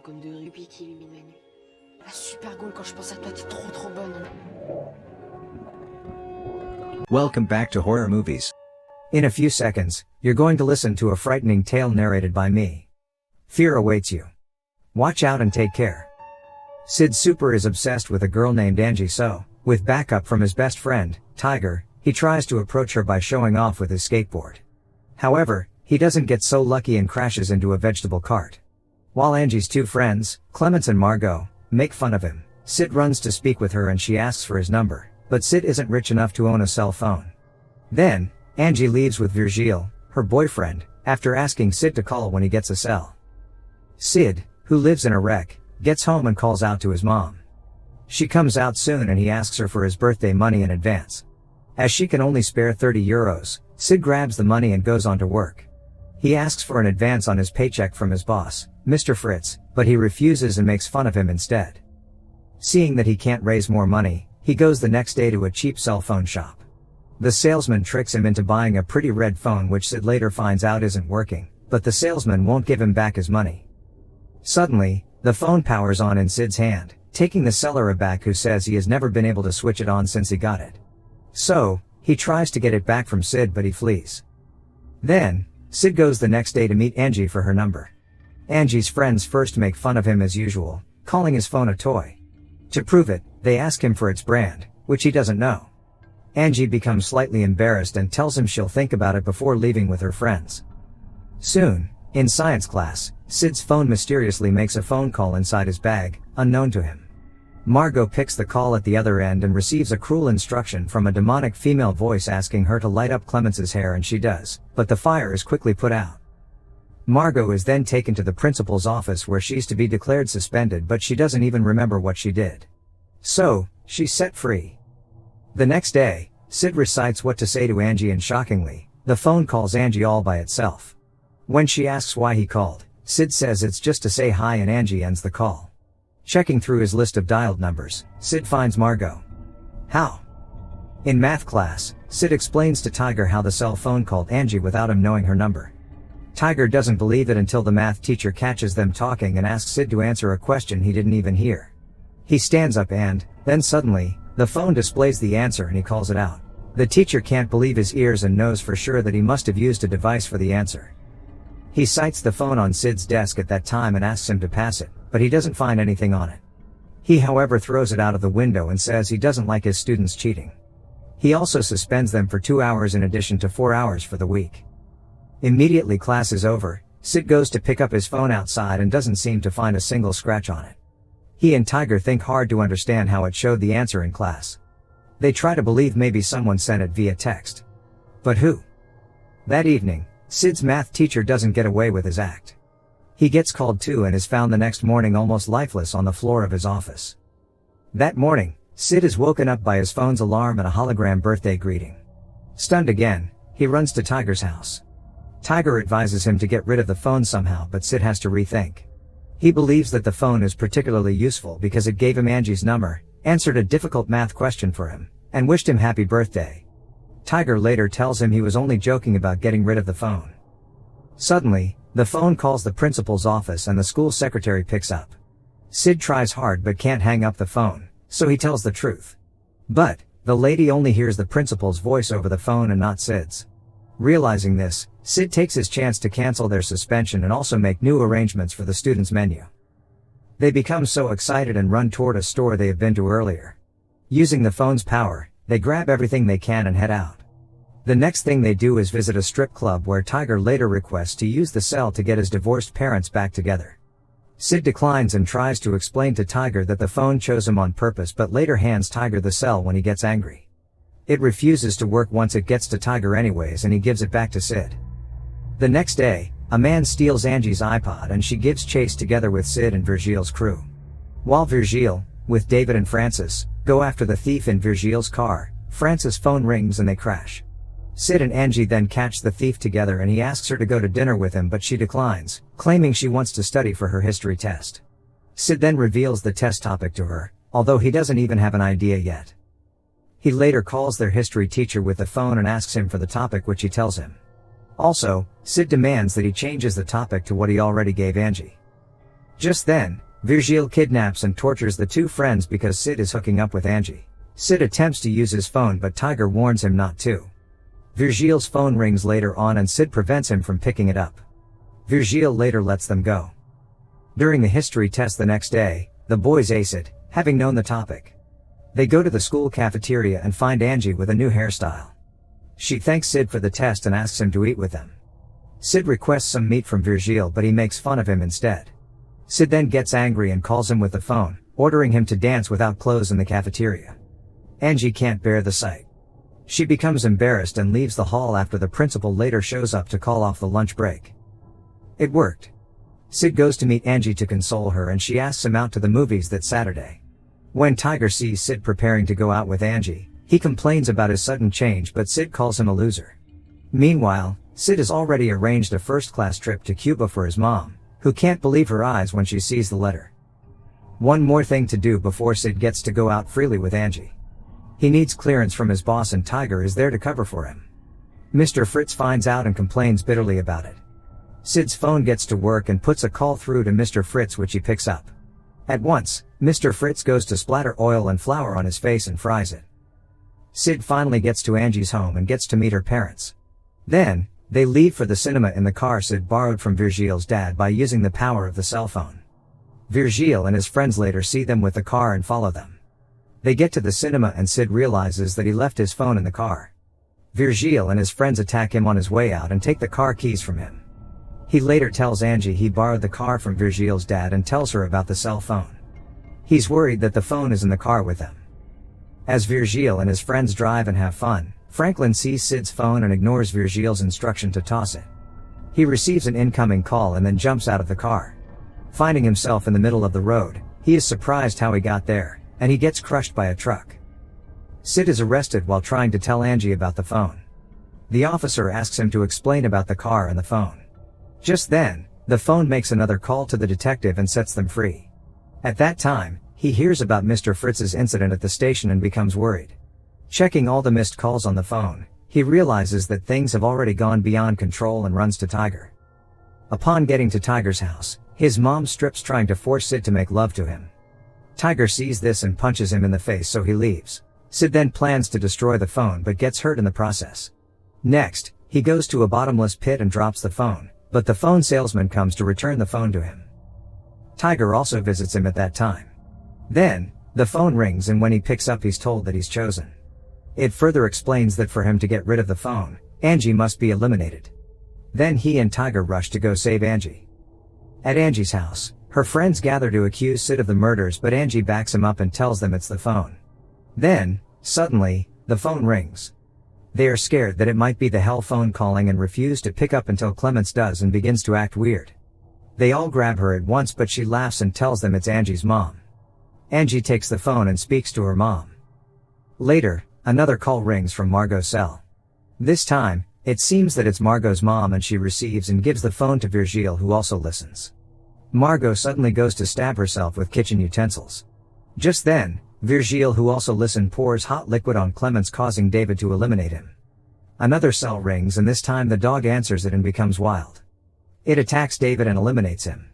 comme de rubis qui illumine la nuit. La super gaule, quand je pense à toi, t'es trop bonne. Welcome back to Horror Movies. In a few seconds, you're going to listen to a frightening tale narrated by me. Fear awaits you. Watch out and take care. Sid Super is obsessed with a girl named Angie, so, with backup from his best friend, Tiger, he tries to approach her by showing off with his skateboard. However, he doesn't get so lucky and crashes into a vegetable cart. While Angie's two friends, Clements and Margot, make fun of him, Sid runs to speak with her and she asks for his number, but Sid isn't rich enough to own a cell phone. Then, Angie leaves with Virgile, her boyfriend, after asking Sid to call when he gets a cell. Sid, who lives in a wreck, gets home and calls out to his mom. She comes out soon and he asks her for his birthday money in advance. As she can only spare 30 euros, Sid grabs the money and goes on to work. He asks for an advance on his paycheck from his boss, Mr. Fritz, but he refuses and makes fun of him instead. Seeing that he can't raise more money, he goes the next day to a cheap cell phone shop. The salesman tricks him into buying a pretty red phone which Sid later finds out isn't working, but the salesman won't give him back his money. Suddenly, the phone powers on in Sid's hand, taking the seller aback, who says he has never been able to switch it on since he got it. So, he tries to get it back from Sid but he flees. Then, Sid goes the next day to meet Angie for her number. Angie's friends first make fun of him as usual, calling his phone a toy. To prove it, they ask him for its brand, which he doesn't know. Angie becomes slightly embarrassed and tells him she'll think about it before leaving with her friends. Soon, in science class, Sid's phone mysteriously makes a phone call inside his bag, unknown to him. Margot picks the call at the other end and receives a cruel instruction from a demonic female voice asking her to light up Clemence's hair, and she does, but the fire is quickly put out. Margot is then taken to the principal's office where she's to be declared suspended, but she doesn't even remember what she did. So, she's set free. The next day, Sid recites what to say to Angie and shockingly, the phone calls Angie all by itself. When she asks why he called, Sid says it's just to say hi and Angie ends the call. Checking through his list of dialed numbers, Sid finds Margot. How? In math class, Sid explains to Tiger how the cell phone called Angie without him knowing her number. Tiger doesn't believe it until the math teacher catches them talking and asks Sid to answer a question he didn't even hear. He stands up and, then suddenly, the phone displays the answer and he calls it out. The teacher can't believe his ears and knows for sure that he must have used a device for the answer. He sights the phone on Sid's desk at that time and asks him to pass it, but he doesn't find anything on it. He however throws it out of the window and says he doesn't like his students cheating. He also suspends them for 2 hours in addition to 4 hours for the week. Immediately class is over, Sid goes to pick up his phone outside and doesn't seem to find a single scratch on it. He and Tiger think hard to understand how it showed the answer in class. They try to believe maybe someone sent it via text. But who? That evening, Sid's math teacher doesn't get away with his act. He gets called too and is found the next morning almost lifeless on the floor of his office. That morning, Sid is woken up by his phone's alarm and a hologram birthday greeting. Stunned again, he runs to Tiger's house. Tiger advises him to get rid of the phone somehow, but Sid has to rethink. He believes that the phone is particularly useful because it gave him Angie's number, answered a difficult math question for him, and wished him happy birthday. Tiger later tells him he was only joking about getting rid of the phone. Suddenly, the phone calls the principal's office and the school secretary picks up. Sid tries hard but can't hang up the phone, so he tells the truth. But, the lady only hears the principal's voice over the phone and not Sid's. Realizing this, Sid takes his chance to cancel their suspension and also make new arrangements for the students' menu. They become so excited and run toward a store they have been to earlier. Using the phone's power, they grab everything they can and head out. The next thing they do is visit a strip club where Tiger later requests to use the cell to get his divorced parents back together. Sid declines and tries to explain to Tiger that the phone chose him on purpose, but later hands Tiger the cell when he gets angry. It refuses to work once it gets to Tiger anyways and he gives it back to Sid. The next day, a man steals Angie's iPod and she gives chase together with Sid and Virgile's crew. While Virgile, with David and Francis, go after the thief in Virgile's car, Francis' phone rings and they crash. Sid and Angie then catch the thief together and he asks her to go to dinner with him, but she declines, claiming she wants to study for her history test. Sid then reveals the test topic to her, although he doesn't even have an idea yet. He later calls their history teacher with the phone and asks him for the topic, which he tells him. Also, Sid demands that he changes the topic to what he already gave Angie. Just then, Virgil kidnaps and tortures the two friends because Sid is hooking up with Angie. Sid attempts to use his phone but Tiger warns him not to. Virgil's phone rings later on and Sid prevents him from picking it up. Virgil later lets them go. During the history test the next day, the boys ace it, having known the topic. They go to the school cafeteria and find Angie with a new hairstyle. She thanks Sid for the test and asks him to eat with them. Sid requests some meat from Virgil but he makes fun of him instead. Sid then gets angry and calls him with the phone, ordering him to dance without clothes in the cafeteria. Angie can't bear the sight. She becomes embarrassed and leaves the hall after the principal later shows up to call off the lunch break. It worked. Sid goes to meet Angie to console her and she asks him out to the movies that Saturday. When Tiger sees Sid preparing to go out with Angie, he complains about his sudden change but Sid calls him a loser. Meanwhile, Sid has already arranged a first-class trip to Cuba for his mom, who can't believe her eyes when she sees the letter. One more thing to do before Sid gets to go out freely with Angie. He needs clearance from his boss and Tiger is there to cover for him. Mr. Fritz finds out and complains bitterly about it. Sid's phone gets to work and puts a call through to Mr. Fritz which he picks up. At once, Mr. Fritz goes to splatter oil and flour on his face and fries it. Sid finally gets to Angie's home and gets to meet her parents. Then, they leave for the cinema in the car Sid borrowed from Virgil's dad by using the power of the cell phone. Virgil and his friends later see them with the car and follow them. They get to the cinema and Sid realizes that he left his phone in the car. Virgil and his friends attack him on his way out and take the car keys from him. He later tells Angie he borrowed the car from Virgil's dad and tells her about the cell phone. He's worried that the phone is in the car with them. As Virgil and his friends drive and have fun, Franklin sees Sid's phone and ignores Virgil's instruction to toss it. He receives an incoming call and then jumps out of the car. Finding himself in the middle of the road, he is surprised how he got there, and he gets crushed by a truck. Sid is arrested while trying to tell Angie about the phone. The officer asks him to explain about the car and the phone. Just then, the phone makes another call to the detective and sets them free. At that time, he hears about Mr. Fritz's incident at the station and becomes worried. Checking all the missed calls on the phone, he realizes that things have already gone beyond control and runs to Tiger. Upon getting to Tiger's house, his mom strips trying to force Sid to make love to him. Tiger sees this and punches him in the face so he leaves. Sid then plans to destroy the phone but gets hurt in the process. Next, he goes to a bottomless pit and drops the phone, but the phone salesman comes to return the phone to him. Tiger also visits him at that time. Then, the phone rings and when he picks up he's told that he's chosen. It further explains that for him to get rid of the phone, Angie must be eliminated. Then he and Tiger rush to go save Angie. At Angie's house, her friends gather to accuse Sid of the murders but Angie backs him up and tells them it's the phone. Then, suddenly, the phone rings. They are scared that it might be the hell phone calling and refuse to pick up until Clemence does and begins to act weird. They all grab her at once but she laughs and tells them it's Angie's mom. Angie takes the phone and speaks to her mom. Later, another call rings from Margot's cell. This time, it seems that it's Margot's mom and she receives and gives the phone to Virgil who also listens. Margot suddenly goes to stab herself with kitchen utensils. Just then, Virgil who also listened pours hot liquid on Clemence causing David to eliminate him. Another cell rings and this time the dog answers it and becomes wild. It attacks David and eliminates him.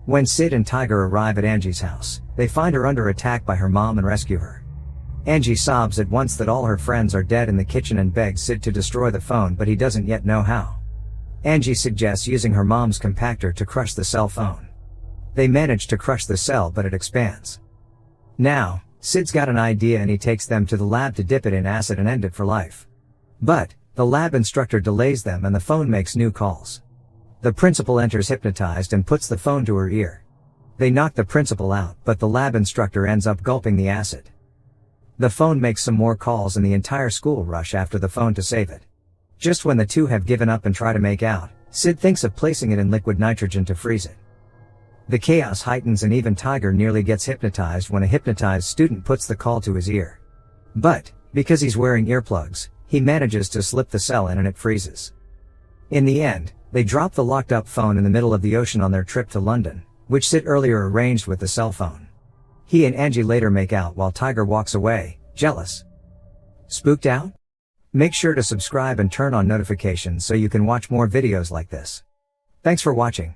When Sid and Tiger arrive at Angie's house, they find her under attack by her mom and rescue her. Angie sobs at once that all her friends are dead in the kitchen and begs Sid to destroy the phone but he doesn't yet know how. Angie suggests using her mom's compactor to crush the cell phone. They manage to crush the cell but it expands. Now, Sid's got an idea and he takes them to the lab to dip it in acid and end it for life. But, the lab instructor delays them and the phone makes new calls. The principal enters hypnotized and puts the phone to her ear. They knock the principal out but the lab instructor ends up gulping the acid. The phone makes some more calls and the entire school rush after the phone to save it. Just when the two have given up and try to make out, Sid thinks of placing it in liquid nitrogen to freeze it. The chaos heightens and even Tiger nearly gets hypnotized when a hypnotized student puts the call to his ear. But, because he's wearing earplugs, he manages to slip the cell in and it freezes. In the end, they drop the locked up phone in the middle of the ocean on their trip to London, which Sid earlier arranged with the cell phone. He and Angie later make out while Tiger walks away, jealous. Spooked out? Make sure to subscribe and turn on notifications so you can watch more videos like this. Thanks for watching.